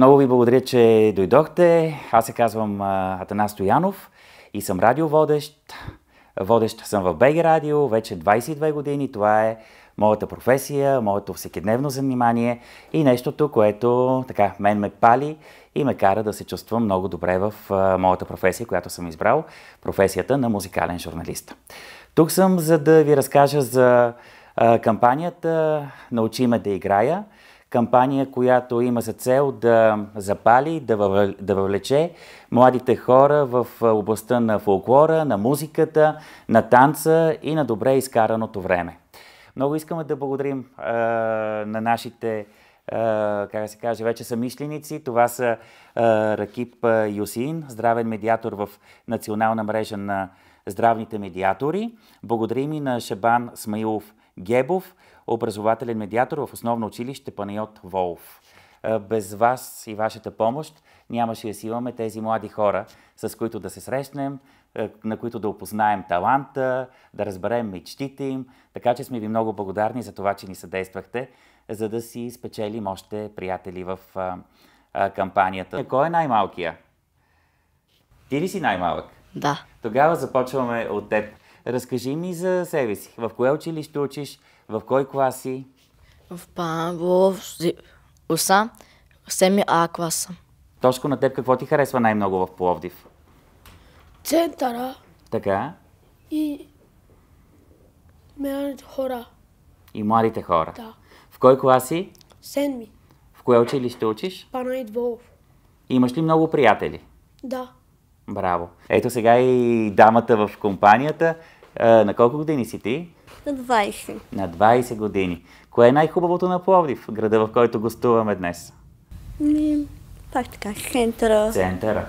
Много ви благодаря, че дойдохте. Аз се казвам Атанас Стоянов и съм радиоводещ. Водещ съм в БГ Радио вече 22 години. Това е моята професия, моето всекидневно занимание и нещото, което така мен ме пали и ме кара да се чувствам много добре в моята професия, която съм избрал, професията на музикален журналист. Тук съм, за да ви разкажа за кампанията "Научи ме да играя", кампания, която има за цел да запали, да въвлече младите хора в областта на фолклора, на музиката, на танца и на добре изкараното време. Много искаме да благодарим на нашите, как да се каже, вече съмишленици. Това са Ракип Юсин, здравен медиатор в Национална мрежа на здравните медиатори. Благодарим и на Шабан Смаилов Гебов, образователен медиатор в основно училище Панайот Волов. Без вас и вашата помощ нямаше да си имаме тези млади хора, с които да се срещнем, на които да опознаем таланта, да разберем мечтите им. Така че сме ви много благодарни за това, че ни съдействахте, за да си спечелим още приятели в кампанията. Кой е най-малкия? Ти ли си най-малък? Да. Тогава започваме от теб. Разкажи ми за себе си. В кое училище учиш? В кой клас си? В Памбо, Уса, 7 А класа. Тошко, на теб какво ти харесва най-много в Пловдив? Центъра Така? и младите хора. И младите хора. Да. В кой клас си? 7. В кое училище учиш? Панайот Волов. Имаш ли много приятели? Да. Браво. Ето сега и дамата в компанията. На колко години си ти? На 20. На 20 години. Кое е най-хубавото на Пловдив, града, в който гостуваме днес? Пак така, центъра. Центъра.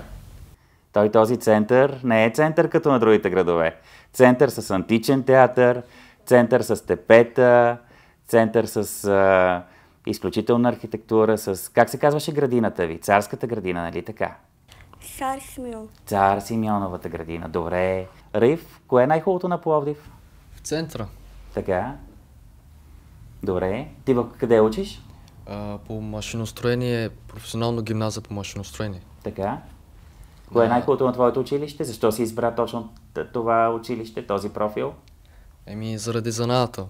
Този център не е център като на другите градове. Център с античен театър, център с тепета, център с изключителна архитектура, с... Как се казваше градината ви? Царската градина, нали така? Цар Симеон. Цар Симеоновата градина. Добре. Риф, кое е най-хубавото на Пловдив? В центъра. Така. Добре. Ти къде учиш? По машиностроение, професионално гимназия по машиностроение. Така. Кое е най-хубавото на твоето училище? Защо си избра точно това училище, този профил? Заради занаята.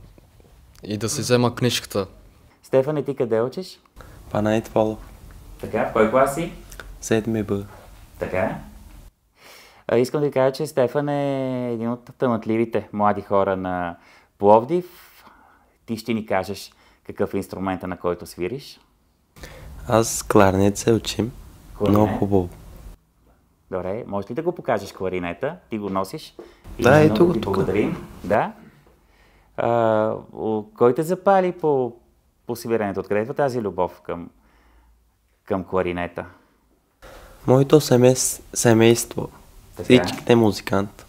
И да си взема книжката. Стефане, ти къде учиш? Панайот Волов. Така, в кой клас си? 7 Б. Така. Искам да ви кажа, че Стефан е един от талантливите млади хора на Пловдив. Ти ще ни кажеш какъв е инструмента, на който свириш. Аз кларнет се учим. Кларнет? Много хубаво. Добре, можеш ли да го покажеш кларинета? Ти го носиш. Да, и ето го ти тук. благодарим. Да. Кой те запали по свиренето? Откъде идва тази любов към кларинета? Моето семейство. Така. Всичките музиканти.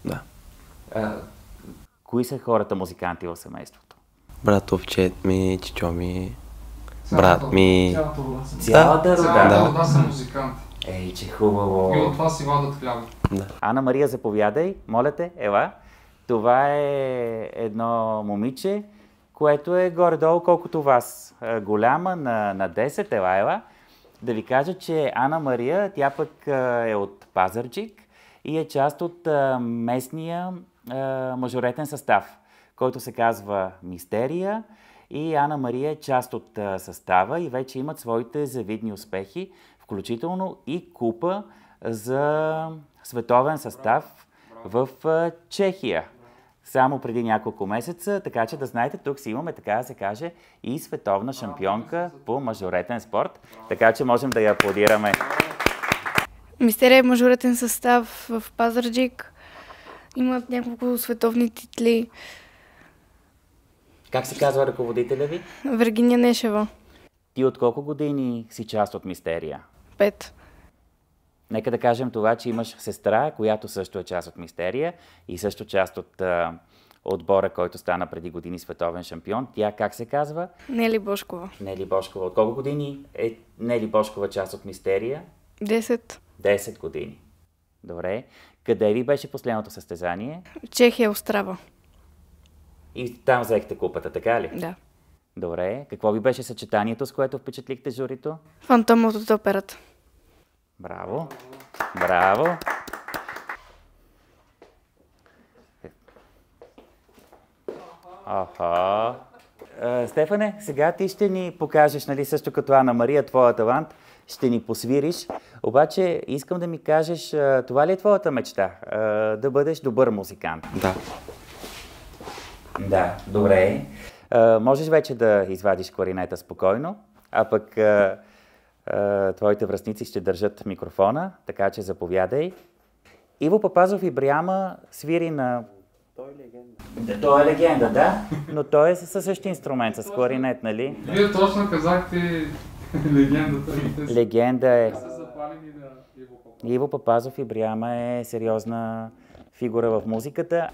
Да. Кои са хората музиканти в семейството? Братовчет ми, чичо ми, брат ми. Цялата рода? Да. Да, са музиканти. Ей, че хубаво. И от това си вадат хляба. Да. Ана Мария, заповядай, моля те, ела. Това е едно момиче, което е горе-долу колкото вас. Голяма, на 10, ела. Да ви кажа, че Ана Мария, тя пък е от Пазарджик и е част от местния мажоретен състав, който се казва Мистерия. И Ана Мария е част от състава и вече имат своите завидни успехи, включително и купа за световен състав в Чехия. Само преди няколко месеца, така че да знаете, тук си имаме, така да се каже, и световна шампионка по мажоретен спорт, така че можем да я аплодираме. Мистерия е мажоретен състав в Пазарджик. Имат няколко световни титли. Как се казва ръководителя ви? Вергиния Нешева. Ти от колко години си част от Мистерия? 5. Нека да кажем това, че имаш сестра, която също е част от Мистерия и също част от отбора, който стана преди години световен шампион. Тя как се казва? Нели Бошкова. Нели Бошкова. От колко години е Нели Бошкова част от Мистерия? 10. 10 години. Добре. Къде ви беше последното състезание? Чехия, Острава. И там взехте купата, така ли? Да. Добре. Какво ви беше съчетанието, с което впечатлихте журито? Фантомът от операта. Браво! Браво! Аха! Стефане, сега ти ще ни покажеш, нали, също като Ана Мария, твоя талант. Ще ни посвириш. Обаче искам да ми кажеш, това ли е твоята мечта? Да бъдеш добър музикант? Да. Да, добре. Можеш вече да извадиш кларинета спокойно, а пък твоите връстници ще държат микрофона, така че заповядай. Иво Папазов и Бряма свири на... Той е легенда. Той е легенда, да, но той е със същия инструмент, с кларинет, нали? Вие точно казахте легендата. Легенда е... Са запалени на Иво Папазов. Иво Папазов и Бряма е сериозна фигура в музиката.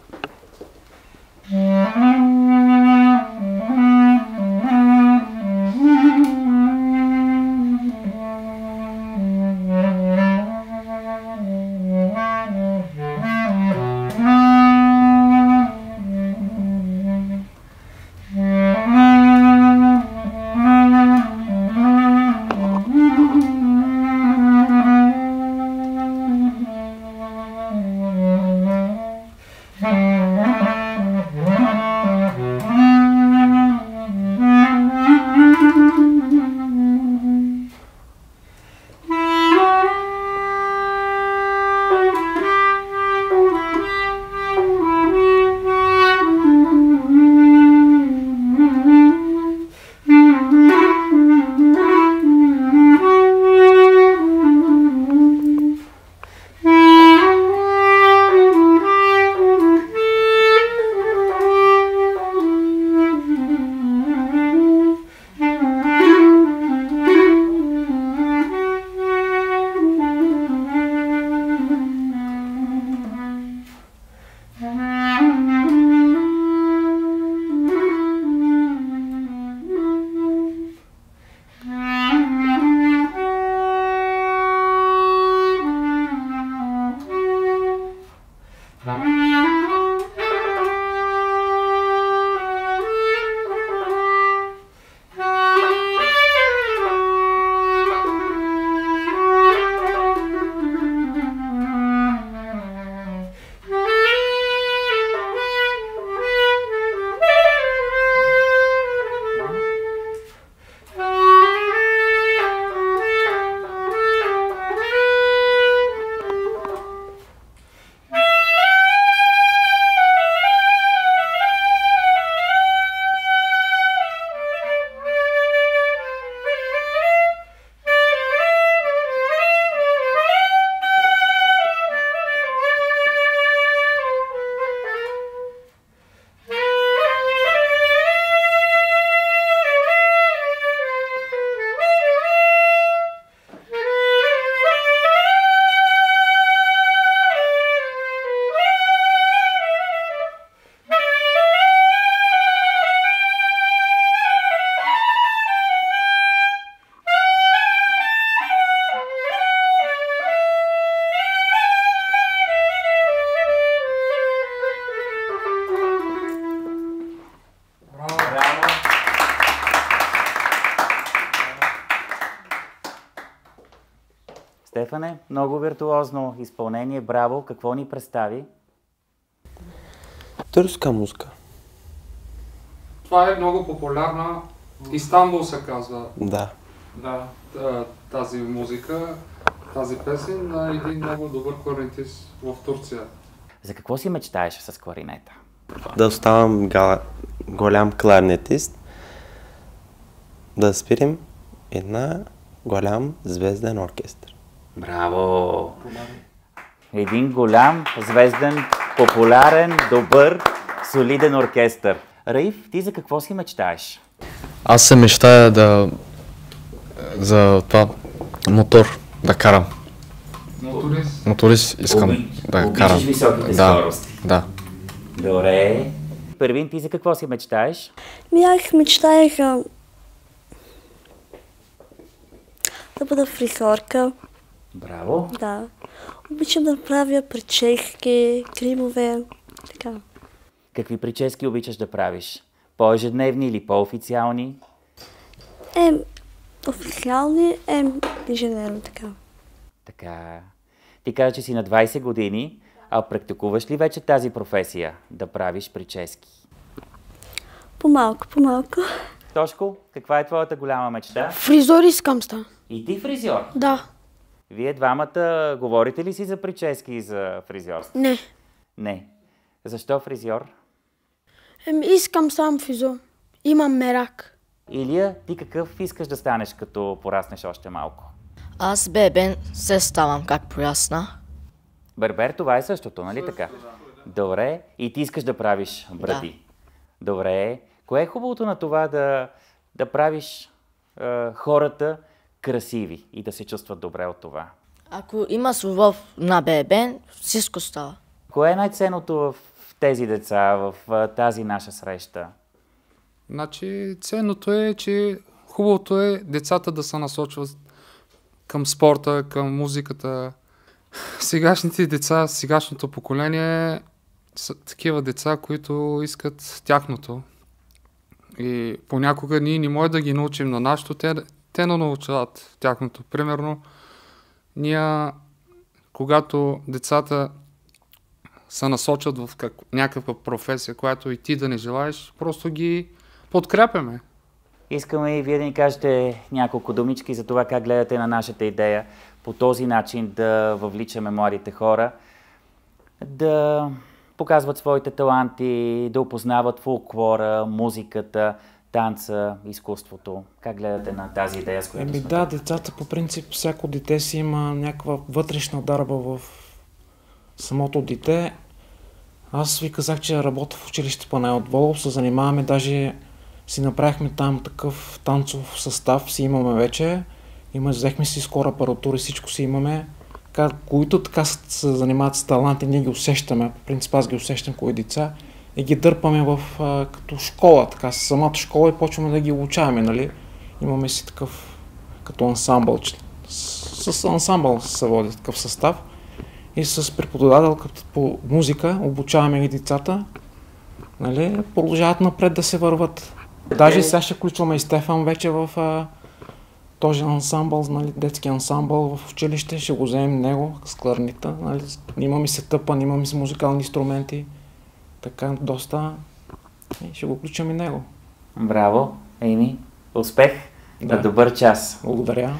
Стефане, много виртуозно изпълнение, браво. Какво ни представи? Турска музика. Това е много популярна. Истанбул се казва. Да. Да, тази музика, тази песен на един много добър кларинетист в Турция. За какво си мечтаеш с кларинета? Да ставам голям кларнетист, да спирам една голям звезден оркестър. Браво! Един голям, звезден, популярен, добър, солиден оркестър. Раиф, ти за какво си мечтаеш? Аз се мечтая за това мотор да карам. Моторист. Моторист искам да карам. Обичаш високите Да, скорости? да. Добре. Первин, ти за какво си мечтаеш? Аз мечтаях да бъда фризорка. Браво. Да. Обичам да правя прически, кримове, така. Какви прически обичаш да правиш? По-ежедневни или по-официални? Официални, ежедневно така. Така. Ти каза, че си на 20 години, а практикуваш ли вече тази професия да правиш прически? По-малко, по-малко. Тошко, каква е твоята голяма мечта? Фризор искам ста. И ти фризьор? Да. Вие двамата говорите ли си за прически и за фризьорство? Не. Не. Защо фризьор? Искам сам фризор. Имам мерак. Илия, ти какъв искаш да станеш, като пораснеш още малко? Аз бебен се ставам как порасна. Бербер, това е същото, нали така? Добре. И ти искаш да правиш бради? Да. Добре. Кое е хубавото на това да правиш хората красиви и да се чувстват добре от това? Ако има любов на бебен, всичко става. Кое е най-ценното в тези деца, в тази наша среща? Значи, ценното е, че хубавото е децата да се насочват към спорта, към музиката. Сегашните деца, сегашното поколение са такива деца, които искат тяхното. И понякога ние не можем да ги научим на нашето, те не научават тяхното. Примерно, ние, когато децата се насочат в някаква професия, която и ти да не желаеш, просто ги подкрепяме. Искаме и вие да ни кажете няколко думички за това как гледате на нашата идея по този начин да въвличаме младите хора, да показват своите таланти, да опознават фолклора, музиката, танца, изкуството. Как гледате на тази идея, с която сме? Да, децата по принцип, всяко дете си има някаква вътрешна дарба в самото дете. Аз ви казах, че работя в училище Панайот Волов, се занимаваме, даже си направихме там такъв танцов състав, си имаме вече. Взехме си скоро апаратура и всичко си имаме. Които така се занимават с таланти, ние ги усещаме. По принцип аз ги усещам кои деца и ги дърпаме като школа, така с самата школа и почваме да ги обучаваме, нали. Имаме си такъв като ансамбъл, с ансамбъл се води такъв състав и с преподавателката по музика обучаваме ги децата, нали, продължават напред да се върват. Даже сега ще включваме и Стефан вече в този ансамбъл, нали, детски ансамбъл в училище, ще го вземем него с кларнита, нали, имаме сетъпа, имаме с музикални инструменти, така доста и ще го включим и него. Браво, Еми, успех, на добър час. Благодаря.